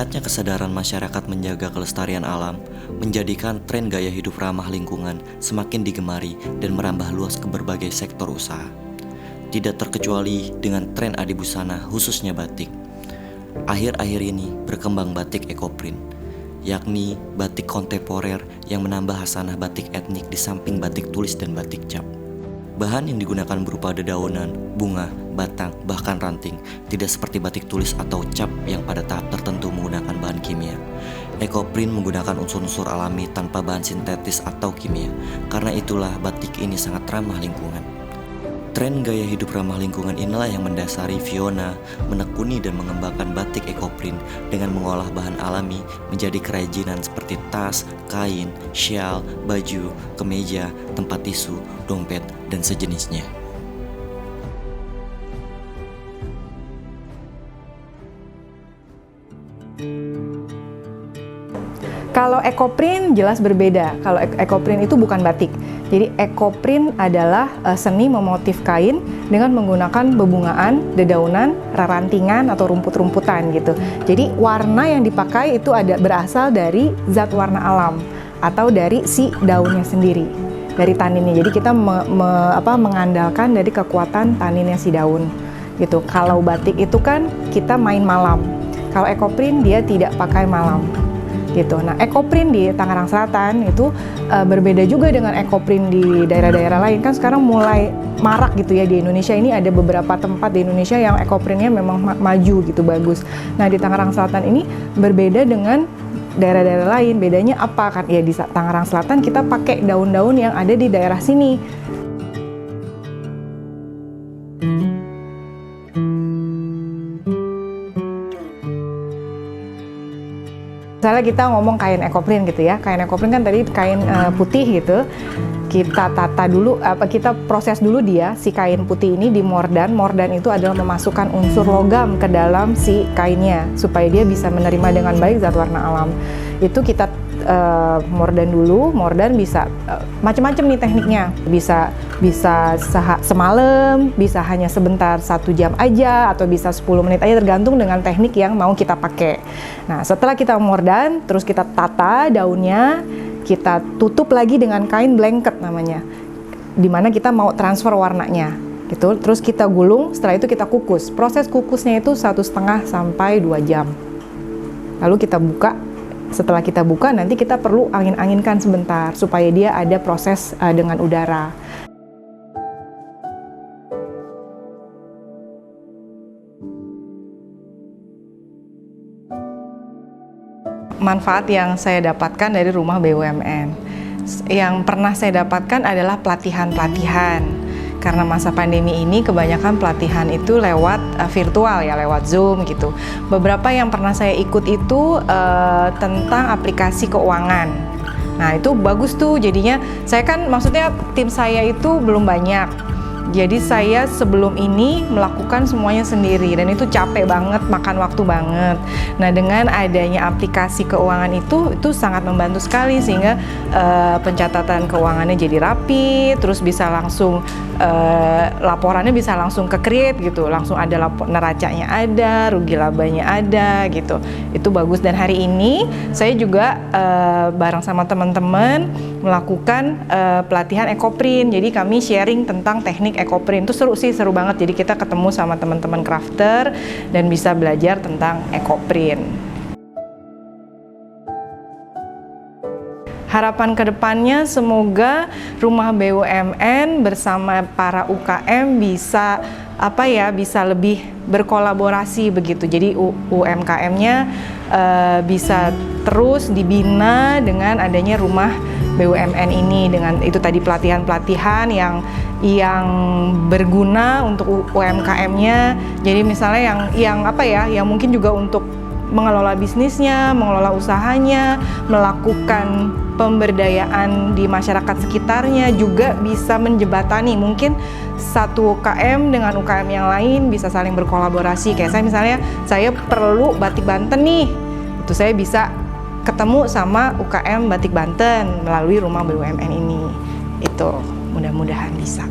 Meningkatnya kesadaran masyarakat menjaga kelestarian alam menjadikan tren gaya hidup ramah lingkungan semakin digemari dan merambah luas ke berbagai sektor usaha. Tidak terkecuali dengan tren adibusana khususnya batik. Akhir-akhir ini berkembang batik ekoprint, yakni batik kontemporer yang menambah hasanah batik etnik di samping batik tulis dan batik cap. Bahan yang digunakan berupa dedaunan, bunga, batang, bahkan ranting, tidak seperti batik tulis atau cap yang pada tahap tertentu menggunakan bahan kimia. Ekoprint menggunakan unsur-unsur alami tanpa bahan sintetis atau kimia. Karena itulah batik ini sangat ramah lingkungan. Tren gaya hidup ramah lingkungan inilah yang mendasari Fiona menekuni dan mengembangkan batik ekoprint dengan mengolah bahan alami menjadi kerajinan seperti tas, kain, syal, baju, kemeja, tempat tisu, dompet, dan sejenisnya. Kalau ekoprint jelas berbeda. Kalau ekoprint itu bukan batik. Jadi ekoprint adalah seni memotif kain dengan menggunakan bebungaan, dedaunan, rarantingan atau rumput-rumputan gitu. Jadi warna yang dipakai itu berasal dari zat warna alam atau dari si daunnya sendiri, dari taninnya. Jadi kita mengandalkan dari kekuatan taninnya si daun gitu. Kalau batik itu kan kita main malam. Kalau ekoprint dia tidak pakai malam. Gitu. Nah, ekoprint di Tangerang Selatan itu berbeda juga dengan ekoprint di daerah-daerah lain. Kan sekarang mulai marak gitu ya di Indonesia ini, ada beberapa tempat di Indonesia yang ekoprintnya memang maju gitu, bagus. Nah, di Tangerang Selatan ini berbeda dengan daerah-daerah lain. Bedanya apa kan? Ya di Tangerang Selatan kita pakai daun-daun yang ada di daerah sini. Misalnya kita ngomong kain ekoprint gitu ya, kain ekoprint kan tadi kain putih gitu, kita tata dulu, kita proses dulu dia, si kain putih ini di mordan. Mordan itu adalah memasukkan unsur logam ke dalam si kainnya, supaya dia bisa menerima dengan baik zat warna alam. Itu kita mordan dulu, mordan bisa macam-macam nih tekniknya, bisa semalam, bisa hanya sebentar 1 jam aja, atau bisa 10 menit aja, tergantung dengan teknik yang mau kita pakai. Nah, setelah kita mordan, terus kita tata daunnya, kita tutup lagi dengan kain blanket namanya, dimana kita mau transfer warnanya gitu. Terus kita gulung, setelah itu kita kukus. Proses kukusnya itu 1,5 sampai 2 jam. Lalu kita buka. Setelah kita buka, nanti kita perlu angin-anginkan sebentar supaya dia ada proses dengan udara. Manfaat yang saya dapatkan dari rumah BUMN, yang pernah saya dapatkan adalah pelatihan-pelatihan. Karena masa pandemi ini kebanyakan pelatihan itu lewat virtual ya, lewat Zoom gitu. Beberapa yang pernah saya ikut itu tentang aplikasi keuangan. Nah, itu bagus tuh, jadinya saya kan, maksudnya tim saya itu belum banyak. Jadi saya sebelum ini melakukan semuanya sendiri dan itu capek banget, makan waktu banget. Nah, dengan adanya aplikasi keuangan itu sangat membantu sekali, sehingga pencatatan keuangannya jadi rapi, terus bisa langsung laporannya bisa langsung ke create gitu, langsung ada neracanya ada, rugi labanya ada gitu. Itu bagus. Dan hari ini saya juga bareng sama teman-teman melakukan pelatihan ekoprint. Jadi kami sharing tentang teknik ekoprint. Itu seru sih, seru banget. Jadi kita ketemu sama teman-teman crafter dan bisa belajar tentang ekoprint. Harapan kedepannya semoga rumah BUMN bersama para UKM bisa bisa lebih berkolaborasi begitu. Jadi UMKM-nya bisa terus dibina dengan adanya rumah BUMN ini, dengan itu tadi pelatihan-pelatihan yang berguna untuk UMKM-nya. Jadi misalnya yang mungkin juga untuk mengelola bisnisnya, mengelola usahanya, melakukan pemberdayaan di masyarakat sekitarnya, juga bisa menjembatani mungkin satu UKM dengan UKM yang lain bisa saling berkolaborasi. Kayak saya misalnya, saya perlu batik Banten nih, itu saya bisa ketemu sama UKM Batik Banten melalui rumah BUMN ini. Itu mudah-mudahan bisa.